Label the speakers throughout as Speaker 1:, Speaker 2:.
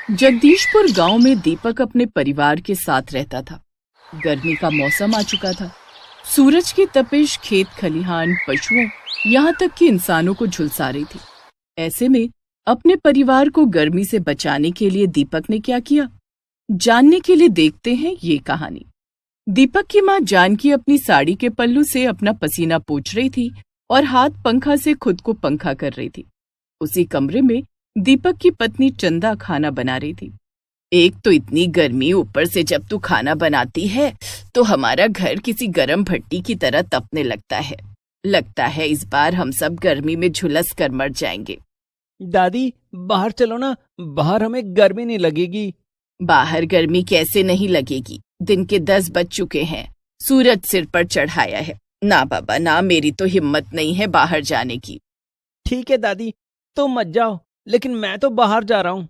Speaker 1: जगदीशपुर गांव में दीपक अपने परिवार के साथ रहता था। गर्मी का मौसम आ चुका था। सूरज की तपिश खेत खलिहान, पशुओं, यहाँ तक कि इंसानों को झुलसा रही थी। ऐसे में अपने परिवार को गर्मी से बचाने के लिए दीपक ने क्या किया, जानने के लिए देखते हैं ये कहानी। दीपक की माँ जानकी अपनी साड़ी के पल्लू से अपना पसीना पोंछ रही थी और हाथ पंखा से खुद को पंखा कर रही थी। उसी कमरे में दीपक की पत्नी चंदा खाना बना रही थी। एक तो इतनी गर्मी, ऊपर से जब तू खाना बनाती है तो हमारा घर किसी गरम भट्टी की तरह तपने लगता है इस बार हम सब गर्मी में झुलस कर मर जाएंगे।
Speaker 2: दादी, बाहर चलो ना, बाहर हमें गर्मी नहीं लगेगी।
Speaker 1: बाहर गर्मी कैसे नहीं लगेगी, दिन के 10 बज चुके हैं, सूरज सिर पर चढ़ाया है। ना बाबा ना, मेरी तो हिम्मत नहीं है बाहर जाने की।
Speaker 2: ठीक है दादी, तुम मत जाओ, लेकिन मैं तो बाहर जा रहा हूँ।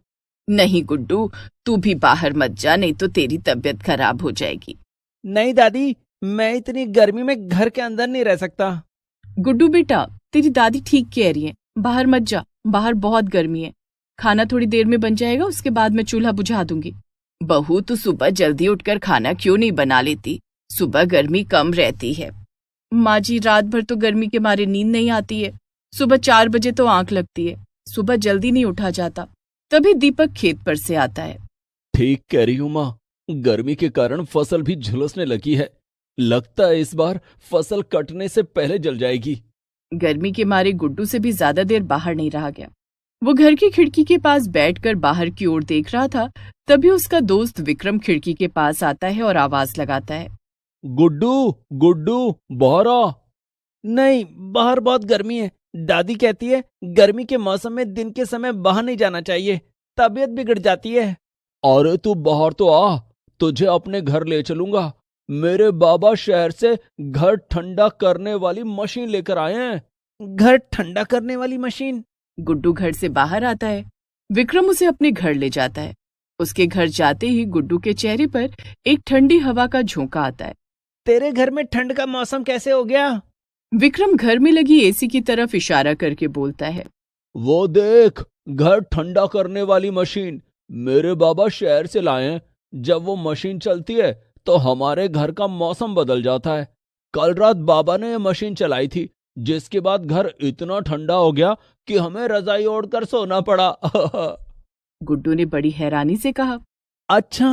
Speaker 1: नहीं गुड्डू, तू भी बाहर मत जा, नहीं तो तेरी तबीयत खराब हो जाएगी।
Speaker 2: नहीं दादी, मैं इतनी गर्मी में घर के अंदर नहीं रह सकता।
Speaker 1: गुड्डू बेटा, तेरी दादी ठीक कह रही है, बाहर मत जा, बाहर बहुत गर्मी है। खाना थोड़ी देर में बन जाएगा, उसके बाद मैं चूल्हा बुझा दूंगी। बहू, तू सुबह जल्दी उठकर खाना क्यों नहीं बना लेती? सुबह गर्मी कम रहती है। माँ जी, रात भर तो गर्मी के मारे नींद नहीं आती है। सुबह 4 बजे तो आंख लगती है, सुबह जल्दी नहीं उठा जाता। तभी दीपक खेत पर से आता है।
Speaker 2: ठीक कह रही हूँ माँ, गर्मी के कारण फसल भी झुलसने लगी है। लगता है इस बार फसल कटने से पहले जल जाएगी।
Speaker 1: गर्मी के मारे गुड्डू से भी ज्यादा देर बाहर नहीं रहा गया। वो घर की खिड़की के पास बैठकर बाहर की ओर देख रहा था। तभी उसका दोस्त विक्रम खिड़की के पास आता है और आवाज लगाता है,
Speaker 2: गुड्डू, गुड्डू, बाहर आ। नहीं, बाहर बहुत गर्मी है। दादी कहती है गर्मी के मौसम में दिन के समय बाहर नहीं जाना चाहिए, तबीयत बिगड़ जाती है। अरे तू बाहर तो आ, तुझे अपने घर ले चलूंगा। मेरे बाबा शहर से घर ठंडा करने वाली मशीन लेकर आए हैं। घर ठंडा करने वाली मशीन?
Speaker 1: गुड्डू घर से बाहर आता है। विक्रम उसे अपने घर ले जाता है। उसके घर जाते ही गुड्डू के चेहरे पर एक ठंडी हवा का झोंका आता है।
Speaker 2: तेरे घर में ठंड का मौसम कैसे हो गया?
Speaker 1: विक्रम घर में लगी एसी की तरफ इशारा करके बोलता है,
Speaker 2: वो देख, घर ठंडा करने वाली मशीन मेरे बाबा शहर से लाए हैं। जब वो मशीन चलती है तो हमारे घर का मौसम बदल जाता है। कल रात बाबा ने ये मशीन चलाई थी, जिसके बाद घर इतना ठंडा हो गया कि हमें रजाई ओढ़कर सोना पड़ा।
Speaker 1: गुड्डू ने बड़ी हैरानी से कहा,
Speaker 2: अच्छा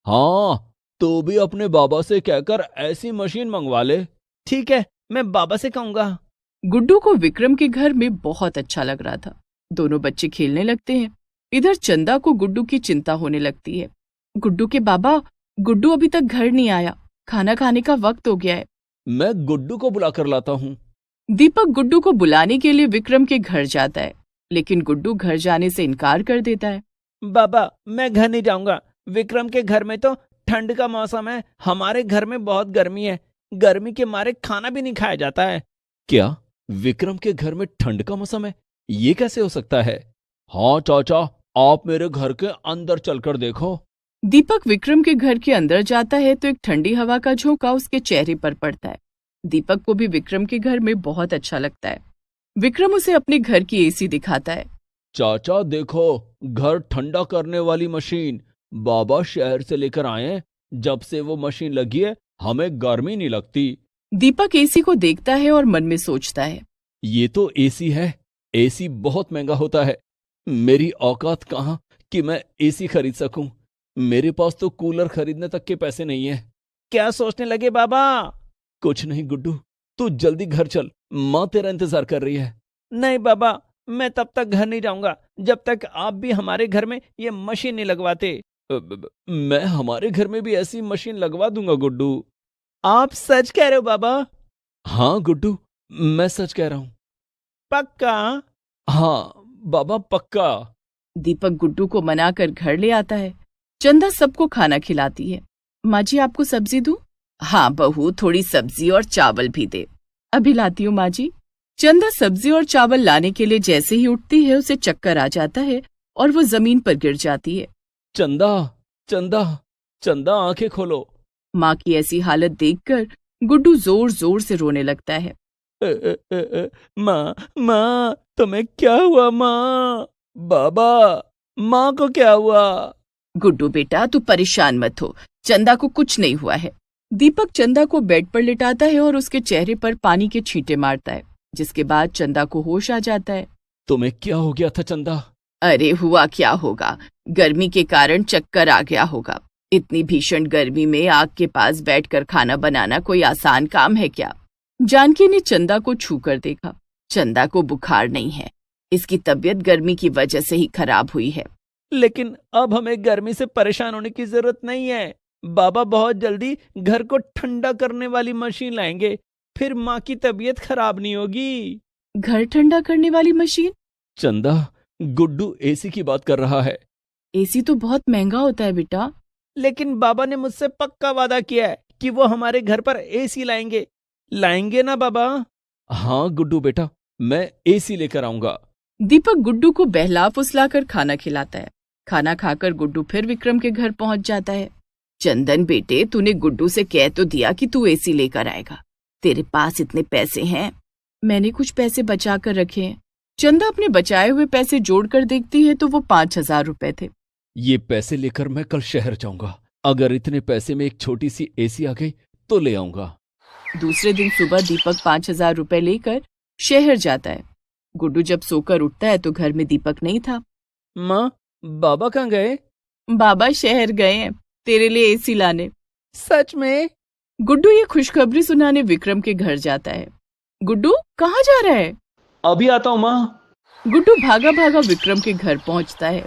Speaker 2: हाँ, तू भी अपने बाबा से कहकर ऐसी मशीन मंगवा ले। ठीक है, मैं बाबा से कहूंगा।
Speaker 1: गुड्डू को विक्रम के घर में बहुत अच्छा लग रहा था। दोनों बच्चे खेलने लगते हैं। इधर चंदा को गुड्डू की चिंता होने लगती है। गुड्डू के बाबा, गुड्डू अभी तक घर नहीं आया, खाना खाने का वक्त हो गया है।
Speaker 2: मैं गुड्डू को बुला कर लाता हूँ।
Speaker 1: दीपक गुड्डू को बुलाने के लिए विक्रम के घर जाता है, लेकिन गुड्डू घर जाने से इनकार कर देता है।
Speaker 2: बाबा, मैं घर नहीं जाऊंगा। विक्रम के घर में तो ठंड का मौसम है, हमारे घर में बहुत गर्मी है। गर्मी के मारे खाना भी नहीं खाया जाता है। क्या विक्रम के घर में ठंड का मौसम है? ये कैसे हो सकता है? हाँ चाचा, आप मेरे घर के अंदर चलकर देखो।
Speaker 1: दीपक विक्रम के घर के अंदर जाता है तो एक ठंडी हवा का झोंका उसके चेहरे पर पड़ता है। दीपक को भी विक्रम के घर में बहुत अच्छा लगता है। विक्रम उसे अपने घर की एसी दिखाता है।
Speaker 2: चाचा देखो, घर ठंडा करने वाली मशीन बाबा शहर से लेकर आए हैं। जब से वो मशीन लगी है हमें गर्मी नहीं लगती।
Speaker 1: दीपक एसी को देखता है और मन में सोचता है,
Speaker 2: ये तो एसी है, एसी बहुत महंगा होता है। मेरी औकात कहाँ कि मैं एसी खरीद सकूं। मेरे पास तो कूलर खरीदने तक के पैसे नहीं है। क्या सोचने लगे बाबा? कुछ नहीं गुड्डू, तू जल्दी घर चल, माँ तेरा इंतजार कर रही है। नहीं बाबा, मैं तब तक घर नहीं जाऊंगा जब तक आप भी हमारे घर में ये मशीन नहीं लगवाते। मैं हमारे घर में भी ऐसी मशीन लगवा दूंगा गुड्डू। आप सच कह रहे हो बाबा? हाँ गुड्डू, मैं सच कह रहा हूँ। पक्का? हाँ बाबा, पक्का।
Speaker 1: दीपक गुड्डू को मनाकर घर ले आता है। चंदा सबको खाना खिलाती है। माँ जी, आपको सब्जी दूं? हाँ बहू, थोड़ी सब्जी और चावल भी दे। अभी लाती हूँ माँ जी। चंदा सब्जी और चावल लाने के लिए जैसे ही उठती है उसे चक्कर आ जाता है और वो जमीन पर गिर जाती है।
Speaker 2: चंदा, चंदा, चंदा, आंखें खोलो।
Speaker 1: माँ की ऐसी हालत देखकर गुड्डू जोर जोर से रोने लगता है।
Speaker 2: माँ, माँ, तुम्हें क्या हुआ माँ? बाबा, माँ को क्या हुआ?
Speaker 1: गुड्डू बेटा तू परेशान मत हो, चंदा को कुछ नहीं हुआ है। दीपक चंदा को बेड पर लिटाता है और उसके चेहरे पर पानी के छींटे मारता है, जिसके बाद चंदा को होश आ जाता है।
Speaker 2: तुम्हें क्या हो गया था चंदा?
Speaker 1: अरे हुआ क्या होगा, गर्मी के कारण चक्कर आ गया होगा। इतनी भीषण गर्मी में आग के पास बैठकर खाना बनाना कोई आसान काम है क्या? जानकी ने चंदा को छू कर देखा। चंदा को बुखार नहीं है, इसकी तबीयत गर्मी की वजह से ही खराब हुई है।
Speaker 2: लेकिन अब हमें गर्मी से परेशान होने की जरूरत नहीं है। बाबा बहुत जल्दी घर को ठंडा करने वाली मशीन लाएंगे, फिर माँ की तबीयत खराब नहीं होगी।
Speaker 1: घर ठंडा करने वाली मशीन?
Speaker 2: चंदा, गुड्डू एसी की बात कर रहा है।
Speaker 1: एसी तो बहुत महंगा होता है बेटा।
Speaker 2: लेकिन बाबा ने मुझसे पक्का वादा किया है कि वो हमारे घर पर एसी लाएंगे। लाएंगे ना बाबा? हाँ गुड्डू बेटा, मैं एसी लेकर आऊंगा।
Speaker 1: दीपक गुड्डू को बहला फुसलाकर खाना खिलाता है। खाना खाकर गुड्डू फिर विक्रम के घर पहुंच जाता है। चंदन बेटे, तूने गुड्डू से कह तो दिया कि तू एसी लेकर आएगा। तेरे पास इतने पैसे हैं? मैंने कुछ पैसे बचा कर रखे हैं। चंदा अपने बचाए हुए पैसे जोड़कर देखती है तो वो 5,000 रुपए थे।
Speaker 2: ये पैसे लेकर मैं कल शहर जाऊंगा। अगर इतने पैसे में एक छोटी सी एसी आ गई तो ले आऊंगा।
Speaker 1: दूसरे दिन सुबह दीपक 5,000 रुपए लेकर शहर जाता है। गुड्डू जब सोकर उठता है तो घर में दीपक नहीं था।
Speaker 2: माँ, बाबा कहाँ गए?
Speaker 1: बाबा शहर गए हैं तेरे लिए एसी लाने।
Speaker 2: सच में?
Speaker 1: गुड्डू ये खुशखबरी सुनाने विक्रम के घर जाता है। गुड्डू कहाँ जा रहा है?
Speaker 2: अभी आता हूँ माँ।
Speaker 1: गुड्डू भागा भागा विक्रम के घर पहुंचता है।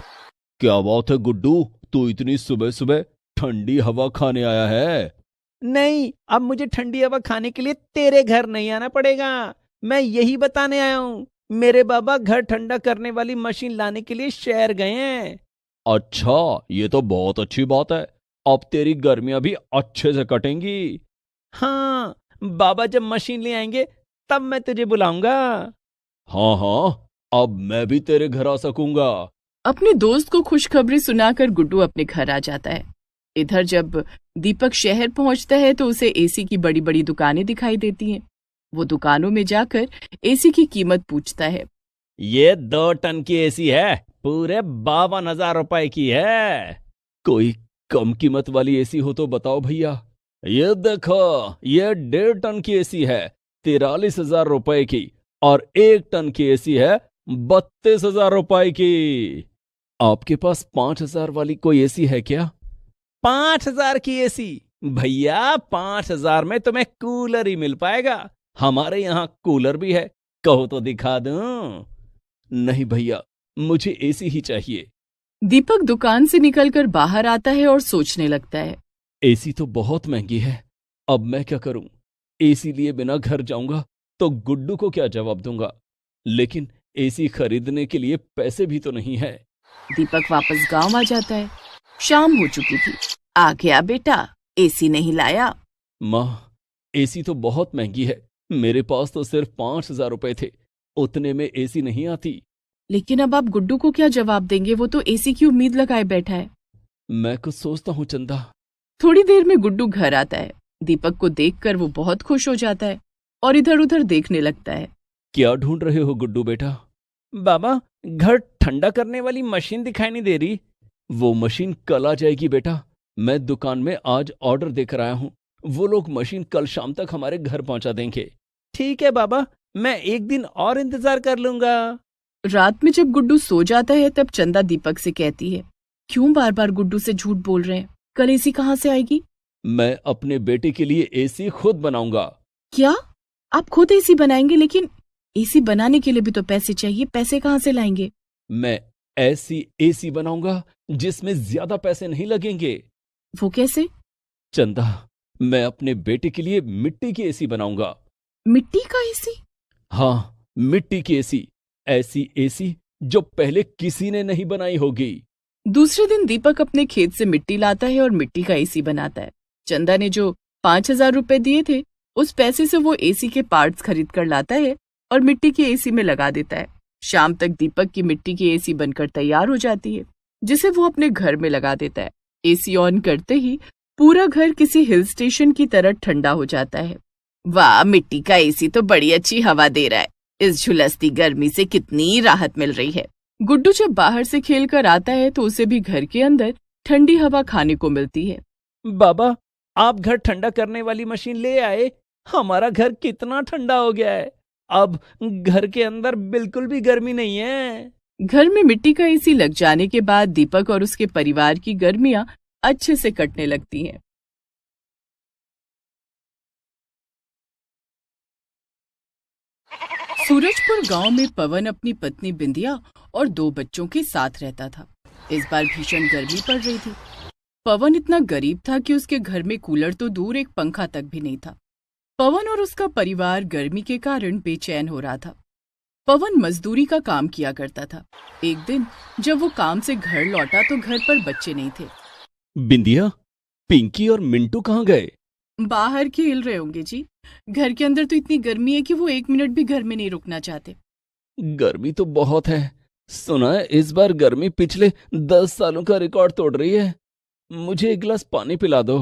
Speaker 2: क्या बात है गुड्डू, तू इतनी सुबह सुबह ठंडी हवा खाने आया है? नहीं, अब मुझे ठंडी हवा खाने के लिए तेरे घर नहीं आना पड़ेगा। मैं यही बताने आया हूँ, मेरे बाबा घर ठंडा करने वाली मशीन लाने के लिए शहर गए हैं। अच्छा, ये तो बहुत अच्छी बात है। अब तेरी गर्मियां भी अच्छे से कटेंगी। हाँ, बाबा जब मशीन ले आएंगे तब मैं तुझे बुलाऊंगा। हाँ हाँ, अब मैं भी तेरे घर आ सकूंगा।
Speaker 1: अपने दोस्त को खुशखबरी सुनाकर गुड्डू अपने घर आ जाता है। इधर जब दीपक शहर पहुंचता है तो उसे एसी की बड़ी बड़ी दुकानें दिखाई देती हैं। वो दुकानों में जाकर एसी की कीमत पूछता है।
Speaker 2: ये 2 टन की एसी है, पूरे 52,000 रुपए की है। कोई कम कीमत वाली एसी हो तो बताओ भैया। ये देखो, ये 1.5 टन की एसी है 43,000 रुपए की, और 1 टन की एसी है 32,000 रुपए की। आपके पास 5,000 वाली कोई एसी है क्या? 5,000 की एसी? भैया 5,000 में तुम्हें कूलर ही मिल पाएगा। हमारे यहाँ कूलर भी है, कहो तो दिखा दूं। नहीं भैया, मुझे एसी ही चाहिए।
Speaker 1: दीपक दुकान से निकलकर बाहर आता है और सोचने लगता है।
Speaker 2: एसी तो बहुत महंगी है, अब मैं क्या करूं? एसी लिए बिना घर जाऊंगा तो गुड्डू को क्या जवाब दूंगा? लेकिन एसी खरीदने के लिए पैसे भी तो नहीं है।
Speaker 1: दीपक वापस गांव आ जाता है। शाम हो चुकी थी। आ गया बेटा, एसी नहीं लाया?
Speaker 2: माँ, एसी तो बहुत महंगी है, मेरे पास तो सिर्फ 5,000 रुपए थे, उतने में एसी नहीं आती।
Speaker 1: लेकिन अब आप गुड्डू को क्या जवाब देंगे? वो तो एसी की उम्मीद लगाए बैठा है।
Speaker 2: मैं कुछ सोचता हूँ चंदा।
Speaker 1: थोड़ी देर में गुड्डू घर आता है। दीपक को देखकर वो बहुत खुश हो जाता है और इधर उधर देखने लगता है।
Speaker 2: क्या ढूंढ रहे हो गुड्डू बेटा? बाबा, घर ठंडा करने वाली मशीन दिखाई नहीं दे रही। वो मशीन कल आ जाएगी बेटा, मैं दुकान में आज ऑर्डर देकर आया हूँ। वो लोग मशीन कल शाम तक हमारे घर पहुंचा देंगे। ठीक है बाबा, मैं एक दिन और इंतजार कर लूंगा।
Speaker 1: रात में जब गुड्डू सो जाता है तब चंदा दीपक से कहती है, क्यों बार बार गुड्डू से झूठ बोल रहे हैं? कल एसी कहाँ से आएगी?
Speaker 2: मैं अपने बेटे के लिए एसी खुद बनाऊंगा।
Speaker 1: क्या आप खुद एसी बनाएंगे? लेकिन एसी बनाने के लिए भी तो पैसे चाहिए, पैसे कहाँ से लाएंगे?
Speaker 2: मैं ऐसी एसी बनाऊंगा जिसमें ज्यादा पैसे नहीं लगेंगे।
Speaker 1: वो कैसे?
Speaker 2: चंदा, मैं अपने बेटे के लिए मिट्टी की एसी बनाऊंगा।
Speaker 1: मिट्टी का एसी?
Speaker 2: हाँ, मिट्टी की एसी, ऐसी एसी जो पहले किसी ने नहीं बनाई होगी।
Speaker 1: दूसरे दिन दीपक अपने खेत से मिट्टी लाता है और मिट्टी का एसी बनाता है। चंदा ने जो 5,000 रुपए दिए थे, उस पैसे से वो एसी के पार्ट्स खरीद कर लाता है और मिट्टी की एसी में लगा देता है। शाम तक दीपक की मिट्टी की एसी बनकर तैयार हो जाती है, जिसे वो अपने घर में लगा देता है। एसी ऑन करते ही पूरा घर किसी हिल स्टेशन की तरह ठंडा हो जाता है। वाह, मिट्टी का एसी तो बड़ी अच्छी हवा दे रहा है। इस झुलसती गर्मी से कितनी राहत मिल रही है। गुड्डू जब बाहर से खेल कर आता है तो उसे भी घर के अंदर ठंडी हवा खाने को मिलती है।
Speaker 2: बाबा, आप घर ठंडा करने वाली मशीन ले आए। हमारा घर कितना ठंडा हो गया है। अब घर के अंदर बिल्कुल भी गर्मी नहीं है।
Speaker 1: घर में मिट्टी का एसी लग जाने के बाद दीपक और उसके परिवार की गर्मियां अच्छे से कटने लगती हैं। सूरजपुर गांव में पवन अपनी पत्नी बिंदिया और 2 बच्चों के साथ रहता था। इस बार भीषण गर्मी पड़ रही थी। पवन इतना गरीब था कि उसके घर में कूलर तो दूर, एक पंखा तक भी नहीं था। पवन और उसका परिवार गर्मी के कारण बेचैन हो रहा था। पवन मजदूरी का काम किया करता था। एक दिन जब वो काम से घर लौटा तो घर पर बच्चे नहीं थे।
Speaker 2: बिंदिया, पिंकी और मिंटू कहाँ गए?
Speaker 1: बाहर खेल रहे होंगे जी। घर के अंदर तो इतनी गर्मी है कि वो 1 मिनट भी घर में नहीं रुकना चाहते।
Speaker 2: गर्मी तो बहुत है। सुना है इस बार गर्मी पिछले 10 सालों का रिकॉर्ड तोड़ रही है। मुझे एक गिलास पानी पिला दो।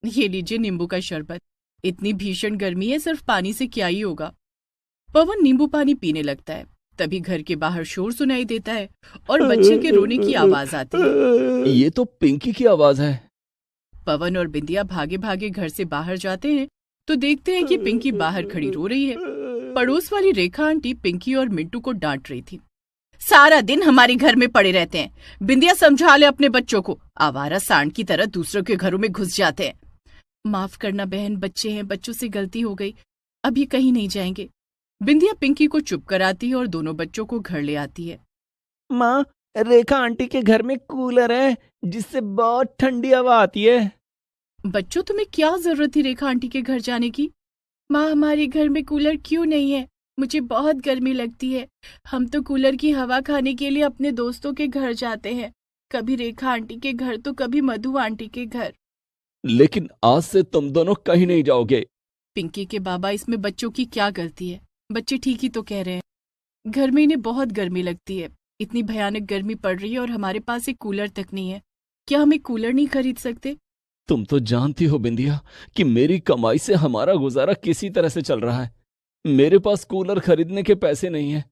Speaker 1: ये लीजिए नींबू का शरबत। इतनी भीषण गर्मी है, सिर्फ पानी से क्या ही होगा। पवन नींबू पानी पीने लगता है। तभी घर के बाहर शोर सुनाई देता है और बच्चे के रोने की आवाज आती है।
Speaker 2: ये तो पिंकी की आवाज है।
Speaker 1: पवन और बिंदिया भागे भागे घर से बाहर जाते हैं तो देखते हैं कि पिंकी बाहर खड़ी रो रही है। पड़ोस वाली रेखा आंटी पिंकी और मिंटू को डांट रही थी। सारा दिन हमारे घर में पड़े रहते हैं। बिंदिया, समझा ले अपने बच्चों को। आवारा सांड की तरह दूसरों के घरों में घुस जाते हैं। माफ करना बहन, बच्चे हैं, बच्चों से गलती हो गई। अब ये कहीं नहीं जाएंगे। बिंदिया पिंकी को चुप कराती है और दोनों बच्चों को घर ले आती है।
Speaker 2: माँ, रेखा आंटी के घर में कूलर है जिससे बहुत ठंडी हवा आती है।
Speaker 1: बच्चों, तुम्हें क्या जरूरत थी रेखा आंटी के घर जाने की? माँ, हमारे घर में कूलर क्यों नहीं है? मुझे बहुत गर्मी लगती है। हम तो कूलर की हवा खाने के लिए अपने दोस्तों के घर जाते हैं। कभी रेखा आंटी के घर तो कभी मधु आंटी के घर।
Speaker 2: लेकिन आज से तुम दोनों कहीं नहीं जाओगे।
Speaker 1: पिंकी के बाबा, इसमें बच्चों की क्या गलती है? बच्चे ठीक ही तो कह रहे हैं। घर में इन्हें बहुत गर्मी लगती है। इतनी भयानक गर्मी पड़ रही है और हमारे पास एक कूलर तक नहीं है। क्या हम एक कूलर नहीं खरीद सकते?
Speaker 2: तुम तो जानती हो बिंदिया कि मेरी कमाई से हमारा गुजारा किसी तरह से चल रहा है। मेरे पास कूलर खरीदने के पैसे नहीं है,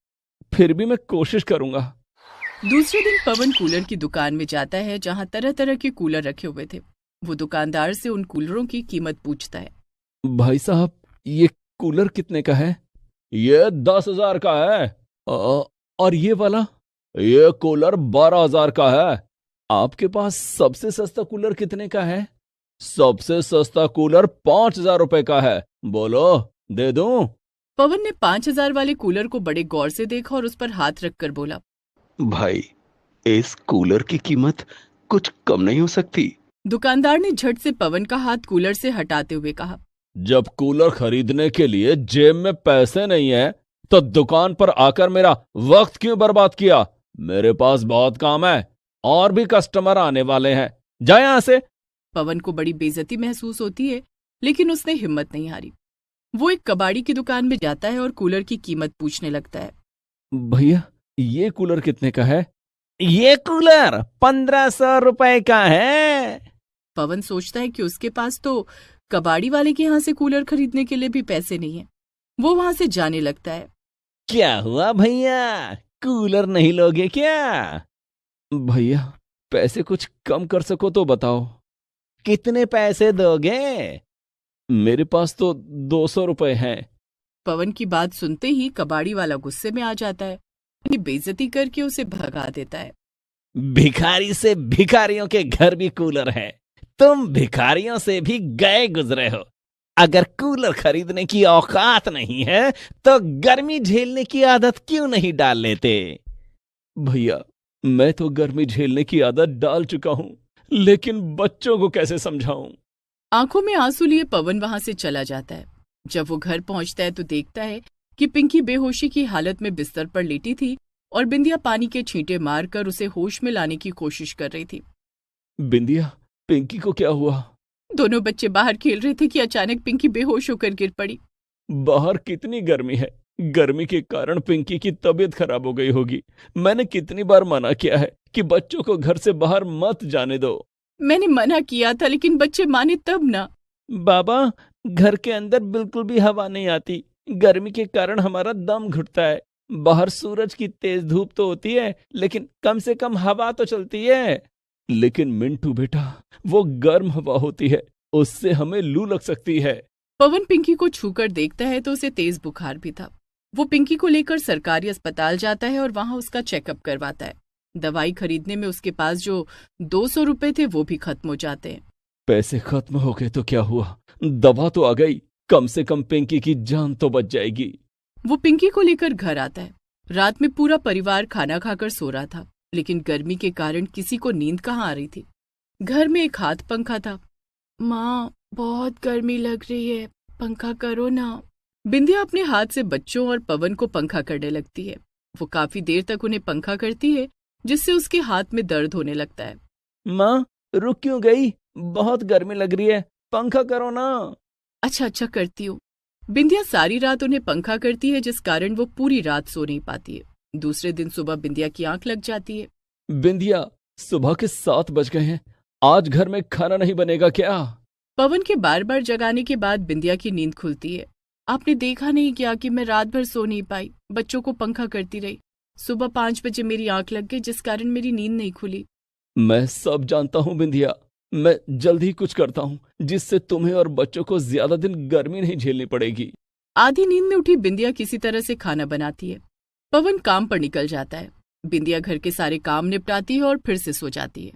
Speaker 2: फिर भी मैं कोशिश करूंगा।
Speaker 1: दूसरे दिन पवन कूलर की दुकान में जाता है जहां तरह तरह के कूलर रखे हुए थे। वो दुकानदार से उन कूलरों की कीमत पूछता है।
Speaker 2: भाई साहब, ये कूलर कितने का है? ये 10,000 का है। और ये वाला? ये कूलर 12,000 का है। आपके पास सबसे सस्ता कूलर कितने का है? सबसे सस्ता कूलर 5,000 रुपए का है। बोलो, दे दूं?
Speaker 1: पवन ने 5,000 वाले कूलर को बड़े गौर से देखा और उस पर हाथ रखकर बोला,
Speaker 3: भाई, इस कूलर की कीमत कुछ कम नहीं हो सकती?
Speaker 1: दुकानदार ने झट से पवन का हाथ कूलर से हटाते हुए कहा,
Speaker 2: जब कूलर खरीदने के लिए जेब में पैसे नहीं है तो दुकान पर आकर मेरा वक्त क्यों बर्बाद किया? मेरे पास बहुत काम है और भी कस्टमर आने वाले हैं। जा यहां से।
Speaker 1: पवन को बड़ी बेइज्जती महसूस होती है, लेकिन उसने हिम्मत नहीं हारी। वो एक कबाड़ी की दुकान में जाता है और कूलर की कीमत पूछने लगता है।
Speaker 2: भैया, ये कूलर कितने का है? ये कूलर 1,500 रुपए का है।
Speaker 1: पवन सोचता है कि उसके पास तो कबाड़ी वाले के यहाँ से कूलर खरीदने के लिए भी पैसे नहीं है। वो वहां से जाने लगता है।
Speaker 2: क्या हुआ भैया, कूलर नहीं लोगे क्या? भैया, पैसे कुछ कम कर सको तो बताओ। कितने पैसे दोगे? मेरे पास तो 200 रुपए हैं।
Speaker 1: पवन की बात सुनते ही कबाड़ी वाला गुस्से में आ जाता है। अपनी बेइज्जती करके उसे भगा देता है।
Speaker 2: भिखारी से भिखारियों के घर भी कूलर है। तुम भिखारियों से भी गए गुजरे हो। अगर कूलर खरीदने की औकात नहीं है तो गर्मी झेलने की आदत क्यों नहीं डाल लेते? भैया, मैं तो गर्मी झेलने की आदत डाल चुका हूं, लेकिन बच्चों को कैसे समझाऊं?
Speaker 1: आंखों में आंसू लिए पवन वहां से चला जाता है। जब वो घर पहुंचता है तो देखता है कि पिंकी बेहोशी की हालत में बिस्तर पर लेटी थी और बिंदिया पानी के छींटे मारकर उसे होश में लाने की कोशिश कर रही थी।
Speaker 2: बिंदिया, पिंकी को क्या हुआ?
Speaker 1: दोनों बच्चे बाहर खेल रहे थे कि अचानक पिंकी बेहोश होकर गिर पड़ी।
Speaker 2: बाहर कितनी गर्मी है। गर्मी के कारण पिंकी की तबीयत खराब हो गई होगी। मैंने कितनी बार मना किया है कि बच्चों को घर से बाहर मत जाने दो।
Speaker 1: मैंने मना किया था, लेकिन बच्चे माने तब ना।
Speaker 2: बाबा, घर के अंदर बिल्कुल भी हवा नहीं आती। गर्मी के कारण हमारा दम घुटता है। बाहर सूरज की तेज धूप तो होती है, लेकिन कम से कम हवा तो चलती है। लेकिन मिंटू बेटा, वो गर्म हवा होती है, उससे हमें लू लग सकती है।
Speaker 1: पवन पिंकी को छूकर देखता है तो उसे तेज बुखार भी था। वो पिंकी को लेकर सरकारी अस्पताल जाता है और वहां उसका चेकअप करवाता है। दवाई खरीदने में उसके पास जो 200 रुपए थे वो भी खत्म हो जाते हैं।
Speaker 2: पैसे खत्म हो गए तो क्या हुआ, दवा तो आ गई, कम से कम पिंकी की जान तो बच जाएगी।
Speaker 1: वो पिंकी को लेकर घर आता है। रात में पूरा परिवार खाना खाकर सो रहा था, लेकिन गर्मी के कारण किसी को नींद कहाँ आ रही थी। घर में एक हाथ पंखा था। माँ, बहुत गर्मी लग रही है, पंखा करो ना। बिंदिया अपने हाथ से बच्चों और पवन को पंखा करने लगती है। वो काफी देर तक उन्हें पंखा करती है, जिससे उसके हाथ में दर्द होने लगता है।
Speaker 2: माँ, रुक क्यों गई? बहुत गर्मी लग रही है, पंखा करो ना।
Speaker 1: अच्छा करती हूँ। बिंदिया सारी रात उन्हें पंखा करती है, जिस कारण वो पूरी रात सो नहीं पाती है। दूसरे दिन सुबह बिंदिया की आंख लग जाती है।
Speaker 2: बिंदिया, सुबह के 7 बज गए हैं, आज घर में खाना नहीं बनेगा क्या?
Speaker 1: पवन के बार बार जगाने के बाद बिंदिया की नींद खुलती है। आपने देखा नहीं क्या कि मैं रात भर सो नहीं पाई, बच्चों को पंखा करती रही। सुबह 5 बजे मेरी आंख लग गई, जिस कारण मेरी नींद नहीं खुली।
Speaker 2: मैं सब जानता हूँ बिंदिया, मैं जल्द ही कुछ करता हूँ, जिससे तुम्हें और बच्चों को ज्यादा दिन गर्मी नहीं झेलनी पड़ेगी।
Speaker 1: आधी नींद में उठी बिंदिया किसी तरह से खाना बनाती है। पवन काम पर निकल जाता है। बिंदिया घर के सारे काम निपटाती है और फिर से सो जाती है।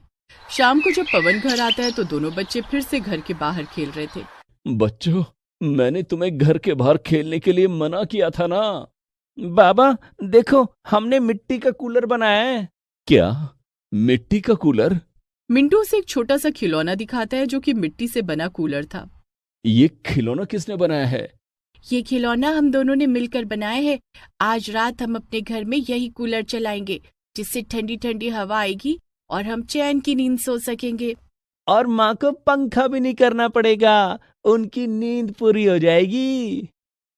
Speaker 1: शाम को जब पवन घर आता है तो दोनों बच्चे फिर से घर के बाहर खेल रहे थे।
Speaker 2: बच्चों, मैंने तुम्हें घर के बाहर खेलने के लिए मना किया था ना। बाबा देखो, हमने मिट्टी का कूलर बनाया है। क्या? मिट्टी का कूलर?
Speaker 1: मिंटू उसे एक छोटा सा खिलौना दिखाता है, जो कि मिट्टी से बना कूलर था।
Speaker 2: ये खिलौना किसने बनाया है?
Speaker 1: ये खिलौना हम दोनों ने मिलकर बनाया है। आज रात हम अपने घर में यही कूलर चलाएंगे, जिससे ठंडी ठंडी हवा आएगी और हम चैन की नींद सो सकेंगे।
Speaker 2: और माँ को पंखा भी नहीं करना पड़ेगा, उनकी नींद पूरी हो जाएगी।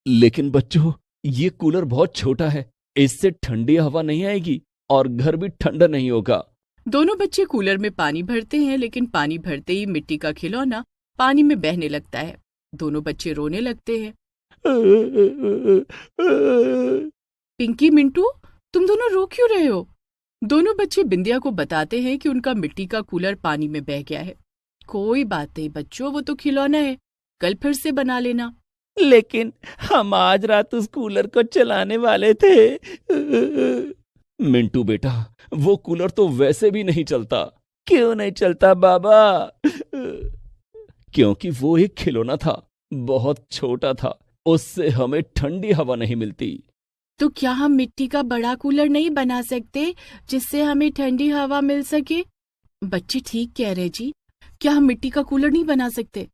Speaker 2: लेकिन बच्चों, ये कूलर बहुत छोटा है, इससे ठंडी हवा नहीं आएगी और घर भी ठंडा नहीं होगा।
Speaker 1: दोनों बच्चे कूलर में पानी भरते हैं, लेकिन पानी भरते ही मिट्टी का खिलौना पानी में बहने लगता है। दोनों बच्चे रोने लगते हैं। पिंकी, मिंटू, तुम दोनों रो क्यों रहे हो? दोनों बच्चे बिंदिया को बताते हैं कि उनका मिट्टी का कूलर पानी में बह गया है। कोई बात नहीं बच्चों, वो तो खिलौना है, कल फिर से बना लेना।
Speaker 2: लेकिन हम आज रात उस कूलर को चलाने वाले थे। मिंटू बेटा, वो कूलर तो वैसे भी नहीं चलता। क्यों नहीं चलता बाबा? क्योंकि वो एक खिलौना था, बहुत छोटा था, उससे हमें ठंडी हवा नहीं मिलती।
Speaker 1: तो क्या हम मिट्टी का बड़ा कूलर नहीं बना सकते, जिससे हमें ठंडी हवा मिल सके? बच्चे ठीक कह रहे जी, क्या हम मिट्टी का कूलर नहीं बना सकते?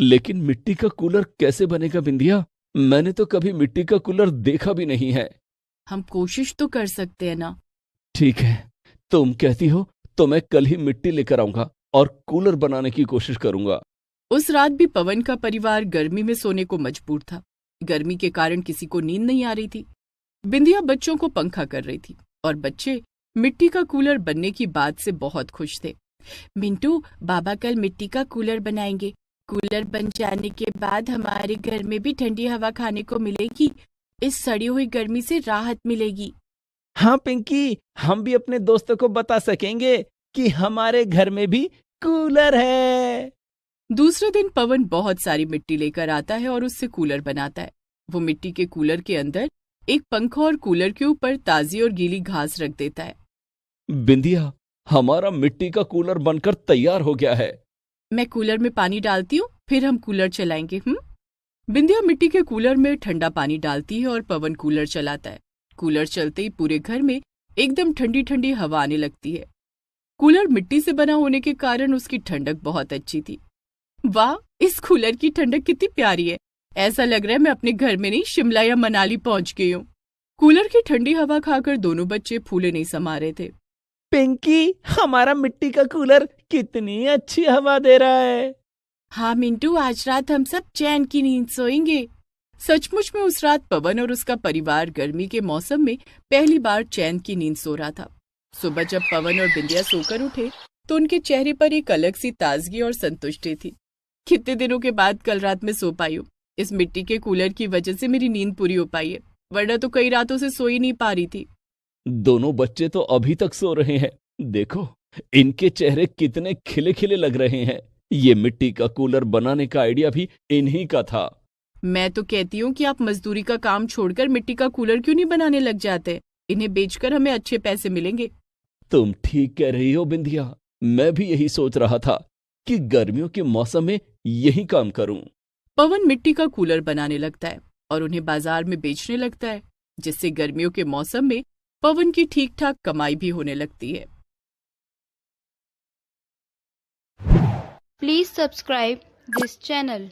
Speaker 2: लेकिन मिट्टी का कूलर कैसे बनेगा बिंदिया? मैंने तो कभी मिट्टी का कूलर देखा भी नहीं है।
Speaker 1: हम कोशिश तो कर सकते हैं ना।
Speaker 2: ठीक है, तुम कहती हो तो मैं कल ही मिट्टी लेकर आऊंगा और कूलर बनाने की कोशिश करूंगा।
Speaker 1: उस रात भी पवन का परिवार गर्मी में सोने को मजबूर था। गर्मी के कारण किसी को नींद नहीं आ रही थी। बिंदिया बच्चों को पंखा कर रही थी और बच्चे मिट्टी का कूलर बनने की बात से बहुत खुश थे। मिंटू, बाबा कल मिट्टी का कूलर बनाएंगे। कूलर बन जाने के बाद हमारे घर में भी ठंडी हवा खाने को मिलेगी। इस सड़ी हुई गर्मी से राहत मिलेगी।
Speaker 2: हाँ पिंकी, हम भी अपने दोस्तों को बता सकेंगे कि हमारे घर में भी कूलर है।
Speaker 1: दूसरे दिन पवन बहुत सारी मिट्टी लेकर आता है और उससे कूलर बनाता है। वो मिट्टी के कूलर के अंदर एक पंखा और कूलर के ऊपर ताजी और गीली घास रख देता है।
Speaker 2: बिंदिया, हमारा मिट्टी का कूलर बनकर तैयार हो गया है।
Speaker 1: मैं कूलर में पानी डालती हूँ, फिर हम कूलर चलाएंगे। बिंदिया मिट्टी के कूलर में ठंडा पानी डालती है और पवन कूलर चलाता है। कूलर चलते ही पूरे घर में एकदम ठंडी ठंडी हवा आने लगती है। कूलर मिट्टी से बना होने के कारण उसकी ठंडक बहुत अच्छी थी। वाह, इस कूलर की ठंडक कितनी प्यारी है। ऐसा लग रहा है मैं अपने घर में नहीं, शिमला या मनाली पहुंच गई हूँ। कूलर की ठंडी हवा खाकर दोनों बच्चे फूले नहीं समा रहे थे।
Speaker 2: पिंकी, हमारा मिट्टी का कूलर कितनी अच्छी हवा दे रहा है।
Speaker 1: हाँ मिंटू, आज रात हम सब चैन की नींद सोएंगे। सचमुच में उस रात पवन और उसका परिवार गर्मी के मौसम में पहली बार चैन की नींद सो रहा था। सुबह जब पवन और बिंदिया सोकर उठे तो उनके चेहरे पर एक अलग सी ताजगी और संतुष्टि थी। कितने दिनों के बाद कल रात में सो पाई हूँ। इस मिट्टी के कूलर की वजह से मेरी नींद पूरी हो पाई है। वरना तो कई रातों से सो ही नहीं पा रही थी।
Speaker 2: दोनों बच्चे तो अभी तक सो रहे हैं। देखो, इनके चेहरे कितने खिले खिले लग रहे हैं। ये मिट्टी का कूलर बनाने का आइडिया भी इन्हीं का था।
Speaker 1: मैं तो कहती हूँ कि आप मजदूरी का काम छोड़कर मिट्टी का कूलर क्यों नहीं बनाने लग जाते? इन्हें बेचकर हमें अच्छे पैसे मिलेंगे।
Speaker 2: तुम ठीक कह रही हो बिंदिया, मैं भी यही सोच रहा था कि गर्मियों के मौसम में यही काम करूं।
Speaker 1: पवन मिट्टी का कूलर बनाने लगता है और उन्हें बाजार में बेचने लगता है, जिससे गर्मियों के मौसम में पवन की ठीक ठाक कमाई भी होने लगती है।
Speaker 4: Please subscribe this channel.